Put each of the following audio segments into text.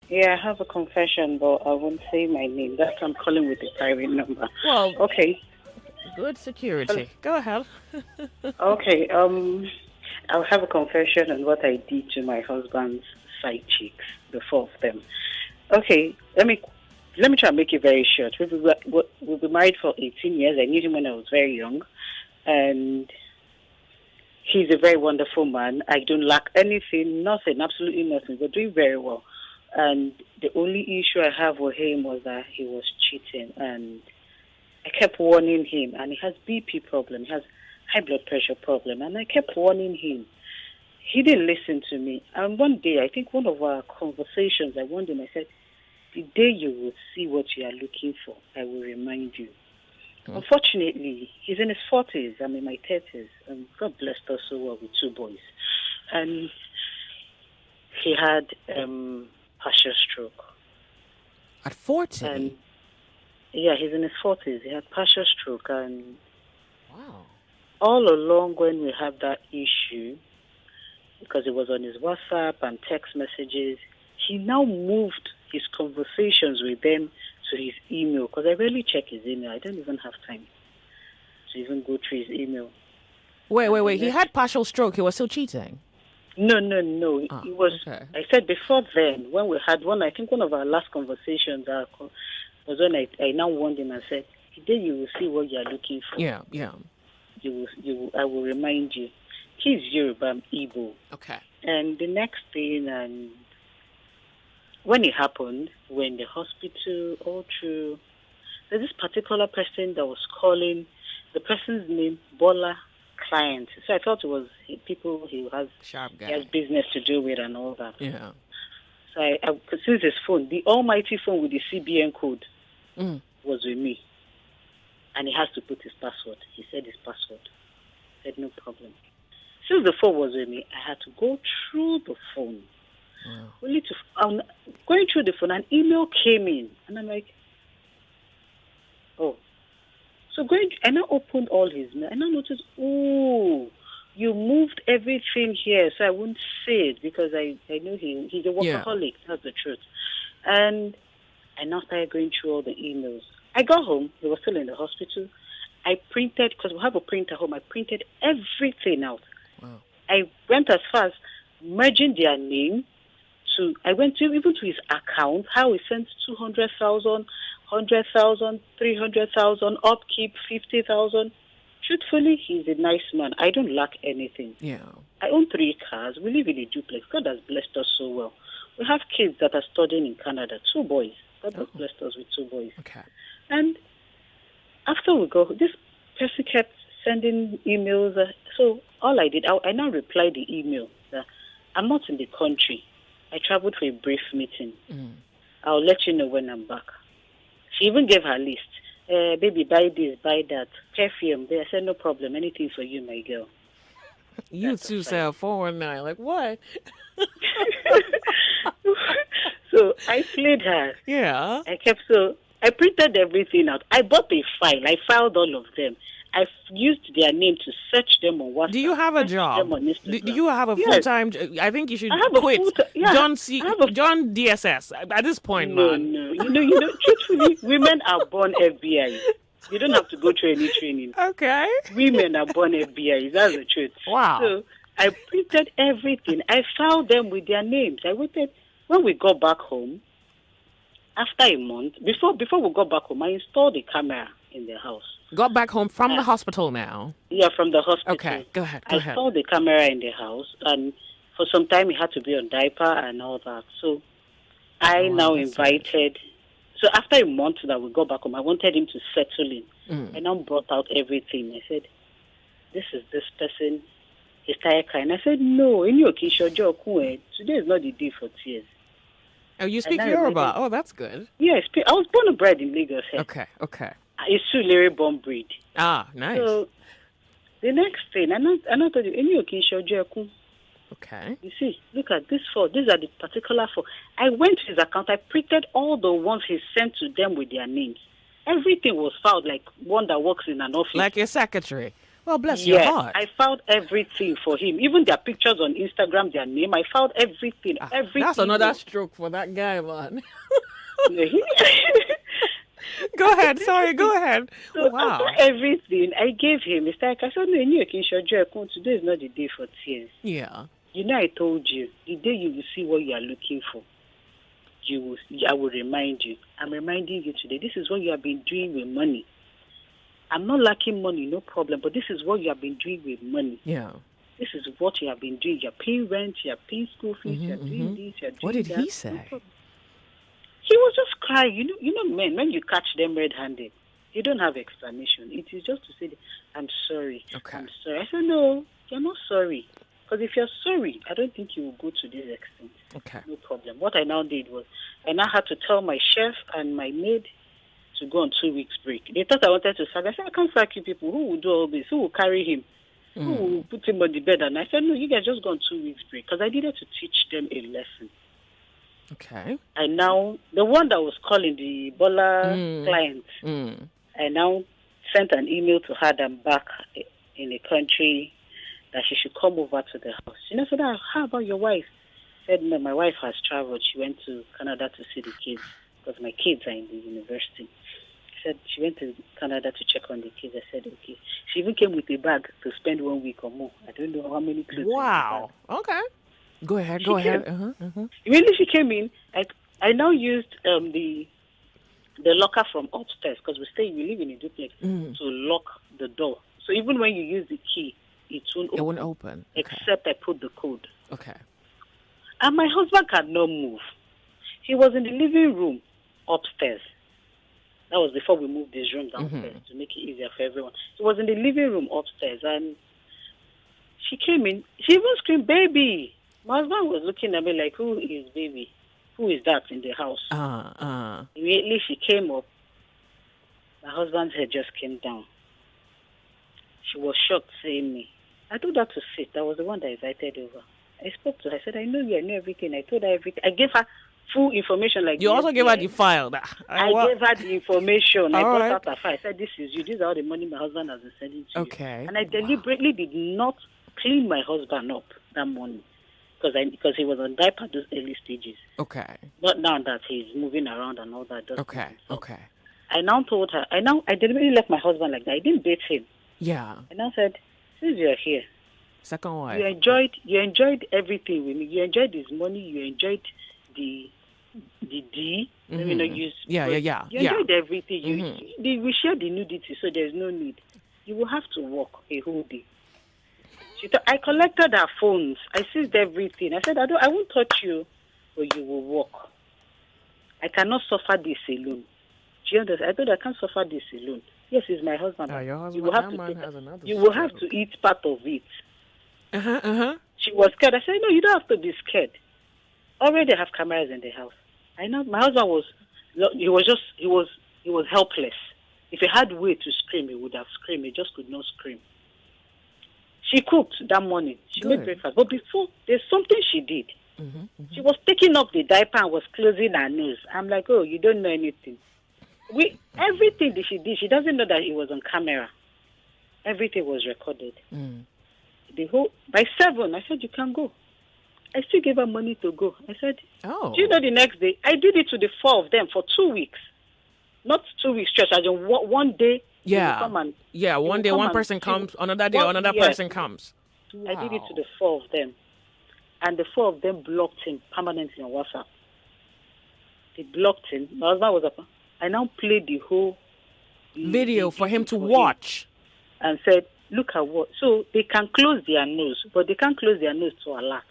Yeah, I have a confession, but I won't say my name. That's why I'm calling with a private number. Well, Okay. good security. Go ahead. Okay. I'll have a confession on what I did to my husband's side chicks, the four of them. Okay. Let me try and make it very short. We've been married for 18 years. I knew him when I was very young, and he's a very wonderful man. I don't lack anything, nothing, absolutely nothing. We're doing very well. And the only issue I have with him was that he was cheating, and I kept warning him. And he has BP problem, he has high blood pressure problem, and I kept warning him. He didn't listen to me. And one day, I think one of our conversations, I warned him. I said, "The day you will see what you are looking for, I will remind you." Unfortunately, he's in his 40s. I'm in my 30s. And God blessed us so well with two boys. And he had partial stroke. At 40? And yeah, he's in his 40s. He had partial stroke. And Wow. all along when we had that issue, because it was on his WhatsApp and text messages, he now moved his conversations with them to his email, because I rarely check his email. I don't even have time to even go through his email. Wait. He had partial stroke. He was still cheating. No. Ah, It was. okay. I said before then, when we had one. I think one of our last conversations was when I now warned him and said, "The day you will see what you are looking for, Yeah. I will remind you." He's Yoruba, I'm Igbo, Okay. and the next thing, and when it happened, we're in the hospital, all through. There's this particular person that was calling. The person's name Bola Client. So I thought it was people he has. Sharp He has guy. business to do with and all that. Yeah. So I could see his phone, the almighty phone with the CBN code, Mm. was with me. And he has to put his password. He said his password. I said, no problem. Since the phone was with me, I had to go through the phone. Wow. Only to, going through the phone, an email came in. And I'm like, oh. So I now opened all his mail. And I noticed, oh, you moved everything here. So I wouldn't say it because I know he's a workaholic. That's the truth. And I now started going through all the emails. I got home. He was still in the hospital. I printed, because we have a printer home, I printed everything out. Wow. I went as far as merging their name to, I went to even to his account, how he sent 200,000, 100,000, 300,000, upkeep 50,000. Truthfully, he's a nice man. I don't lack anything. Yeah. I own 3 cars. We live in a duplex. God has blessed us so well. We have kids that are studying in Canada, 2 boys. God has blessed us with 2 boys. Okay. And after we go, this person kept sending emails. So all I did, I now replied the email that I'm not in the country. I traveled for a brief meeting. I'll let you know when I'm back. She even gave her list. Baby, buy this, buy that. Perfume. I said, no problem. Anything for you, my girl. You two sell 419. Like what? So I played her. Yeah. I printed everything out. I bought a file. I filed all of them. I used their name to search them on WhatsApp. Do you have a search job? them on Instagram. Do you have a Yes. full-time? I think you should I have a quit. full-time- yeah, John DSS. At this point, No. man. You know, truthfully, women are born FBI. You don't have to go through any training. Okay. Women are born FBI. That's the truth. Wow. So I printed everything. I filed them with their names. I waited. When we got back home, after a month, before we got back home, I installed a camera in the house. Got back home from the hospital now. Yeah, from the hospital. Okay, go ahead. I installed the camera in the house, and for some time he had to be on diaper and all that. So I now invited. So after a month that we got back home, I wanted him to settle in. I now brought out everything. I said, "This is this person." He started crying. I said, "No, today is not the day for tears." Oh, you speak Yoruba? Oh, that's good. Yes, I was born and bred in Lagos. Okay. It's Sulere born breed. Ah, nice. So the next thing, I not told you, Okay. you see, look at this 4. These are the particular 4. I went to his account. I printed all the ones he sent to them with their names. Everything was filed like one that works in an office. Like your secretary. Well, bless your heart. I found everything for him. Even their pictures on Instagram, their name. I found everything. Everything. That's another stroke for that guy, man. Go ahead. Sorry, go ahead. So Wow. after everything I gave him, it's like I said, no, today is not the day for tears. Yeah. You know, I told you, the day you will see what you are looking for, I will remind you. I'm reminding you today. This is what you have been doing with money. I'm not lacking money, no problem, but this is what you have been doing with money. Yeah. This is what you have been doing. You're paying rent, you're paying school fees, you're doing this, you're doing that. What did he say? No, he was just crying. You know, men, when you catch them red-handed, you don't have explanation. It is just to say, I'm sorry. Okay. I'm sorry. I said, no, you're not sorry. Because if you're sorry, I don't think you will go to this extent. Okay. No problem. What I now did was, I now had to tell my chef and my maid to go on 2 weeks break. They thought I wanted to sack. I said, I can't sack you people. Who will do all this? Who will carry him? Who will put him on the bed? And I said, no, you guys just go on 2 weeks break. Because I needed to teach them a lesson. Okay. And now, the one that was calling the Bola client, I now sent an email to her that I'm back in the country, that she should come over to the house. She said, how about your wife? I said, no, my wife has traveled. She went to Canada to see the kids because my kids are in the university. She said she went to Canada to check on the kids. I said, okay. She even came with a bag to spend 1 week or more. I don't know how many clothes. Wow. Okay. Go ahead. Immediately she came in, I now used the locker from upstairs because we live in a duplex to lock the door. So even when you use the key, it won't open. Okay. Except I put the code. Okay. And my husband cannot move. He was in the living room upstairs. That was before we moved this room downstairs to make it easier for everyone. He was in the living room upstairs and she came in. She even screamed, baby. My husband was looking at me like, who is baby? Who is that in the house? Immediately she came up. My husband's head just came down. She was shocked, saying me. I told her to sit. I was the one that invited over. I spoke to her. I said, I know you. I know everything. I told her everything. I gave her full information. Like you also gave her the file. I gave her the information. I brought out her file. I said, this is you. These are all the money my husband has been sending to you. Okay. And I deliberately did not clean my husband up that morning because he was on diaper at those early stages. Okay. Not now that he's moving around and all that. Okay. Okay. I now told her. I deliberately left my husband like that. I didn't date him. Yeah. And I said, since you're here, second wife, you enjoyed everything with me. You enjoyed his money. You enjoyed the D. Let me not use. Yeah. You enjoyed everything. We shared the nudity, so there's no need. You will have to work a whole day. I collected her phones. I seized everything. I said, I won't touch you, but you will work. I cannot suffer this alone. She understands. I told her I can't suffer this alone. Yes, he's my husband. Your husband, you will have to eat part of it. She was scared. I said, no, you don't have to be scared. Already have cameras in the house. I know my husband was helpless. If he had way to scream, he would have screamed. He just could not scream. She cooked that morning. She made breakfast. But before, there's something she did. She was taking off the diaper and was closing her nose. I'm like, oh, you don't know anything. Everything that she did, she doesn't know that it was on camera. Everything was recorded. By 7, I said, you can go. I still gave her money to go. I said, do you know the next day? I did it to the 4 of them for 2 weeks. Not 2 weeks stretch. I just one day. One day one person comes, another day another person comes. Wow. I did it to the 4 of them. And the 4 of them blocked him permanently on WhatsApp. They blocked him. My husband was up. I now played the whole video for him to watch. And said, look at what. So they can close their nose, but they can't close their nose to alert.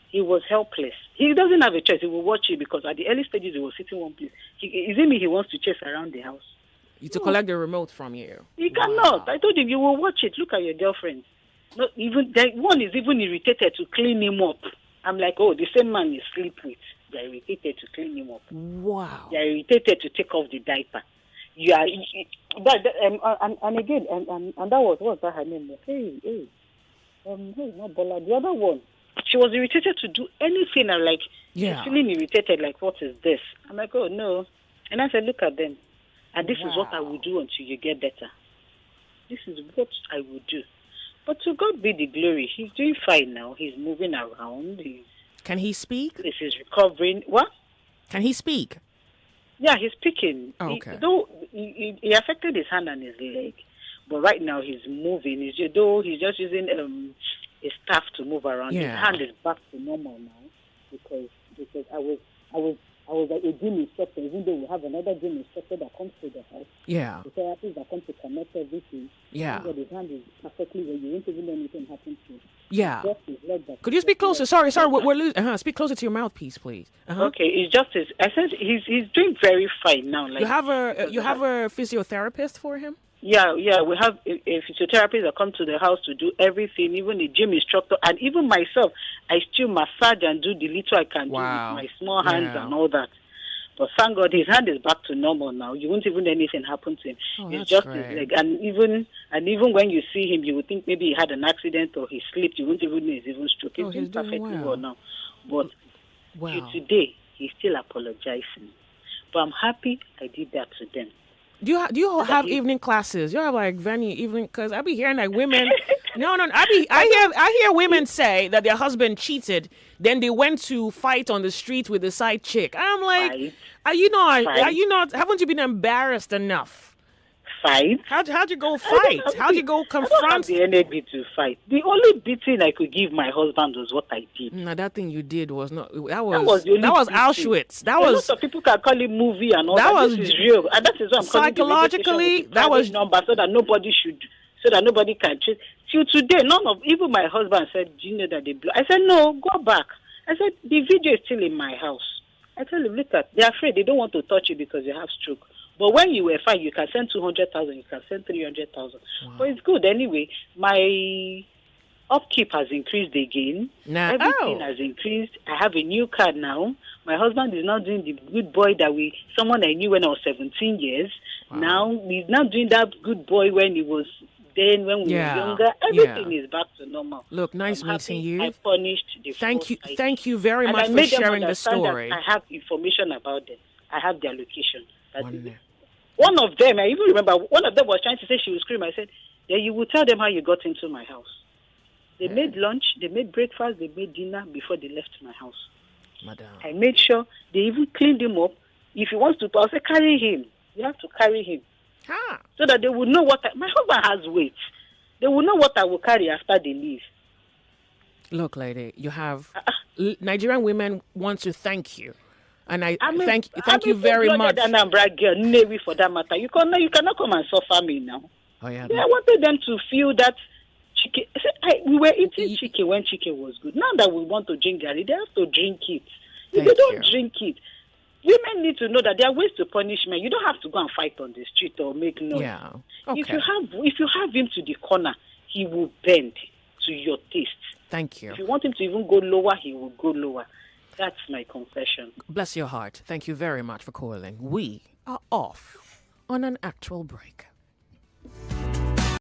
He was helpless. He doesn't have a choice. He will watch it because at the early stages he was sitting one place. Isn't me he wants to chase around the house? To collect the remote from you. He cannot. I told him, you will watch it. Look at your girlfriend. Not even one is even irritated to clean him up. I'm like, oh, the same man you sleep with. They're irritated to clean him up. Wow. They're irritated to take off the diaper. You are, and again, and that was, what was that her name? Hey, not Bola. The other one. She was irritated to do anything. I'm like, she's feeling irritated, like, what is this? I'm like, oh, no. And I said, look at them. And this is what I will do until you get better. This is what I would do. But to God be the glory. He's doing fine now. He's moving around. Can he speak? He's recovering. What? Can he speak? Yeah, he's speaking. Oh, okay. He affected his hand and his leg, but right now he's moving. He's just using a staff to move around. Yeah. His hand is back to normal now because I was like a gym instructor. Even though we have another gym instructor that comes to the house. Yeah. The therapist that comes to connect everything. Yeah. But his hand is perfectly well. You won't even know anything happen to him. Yeah. Just his leg that Could you speak closer? Sorry, we're losing. Speak closer to your mouthpiece, please. Okay, it's just his. I said he's doing very fine now. Like you have a physiotherapist for him? Yeah. We have a physiotherapist that comes to the house to do everything, even a gym instructor, and even myself. I still massage and do the little I can do with my small hands and all that. But thank God his hand is back to normal now. You won't even anything happen to him. It's just his leg. And even when you see him, you would think maybe he had an accident or he slipped. You won't even know he's even stroke. He's doing perfectly well now. But today, he's still apologizing. But I'm happy I did that to them. Do you have evening classes? You have like venue evening? Because I be hearing like women. No. I hear women say that their husband cheated. Then they went to fight on the street with the side chick. I'm like, are you not? Haven't you been embarrassed enough? Fight? How'd you go fight? How'd you go confront? I don't have the energy to fight. The only beating I could give my husband was what I did. No, that thing you did was not. That was was Auschwitz. That was. Lots of people can call it movie and all that. This is real, and that is what I'm psychologically. That was number so that nobody can cheat. Till today, even my husband said, "Do you know that they blow?" I said, "No, go back." I said, "The video is still in my house." I tell him, "Look they're afraid. They don't want to touch you because you have stroke." But when you were fine, you can send 200,000, you can send 300,000. Wow. But it's good anyway. My upkeep has increased again. Everything has increased. I have a new car now. My husband is now doing the good boy someone I knew when I was 17 years. Wow. Now he's now doing that good boy when we were younger. Everything is back to normal. Look, nice meeting you. I punished the Thank you very much for sharing the story. I have information about them. I have their location. One of them, I even remember, one of them was trying to say she would scream. I said, yeah, you will tell them how you got into my house. They made lunch, they made breakfast, they made dinner before they left my house. Madam. I made sure they even cleaned him up. If he wants to, I'll say, carry him. You have to carry him. So that they will know my husband has weight. They will know what I will carry after they leave. Look, lady, you have Nigerian women want to thank you. And thank you very much. Girl, Navy for that matter. You cannot come and suffer me now. Oh yeah. I wanted them to feel that chicken. We were eating chicken when chicken was good. Now that we want to drink garri, they have to drink it. If they don't drink it, women need to know that there are ways to punish men. You don't have to go and fight on the street or make noise. Yeah. Okay. If you have him to the corner, he will bend to your taste. Thank you. If you want him to even go lower, he will go lower. That's my confession. Bless your heart. Thank you very much for calling. We are off on an actual break.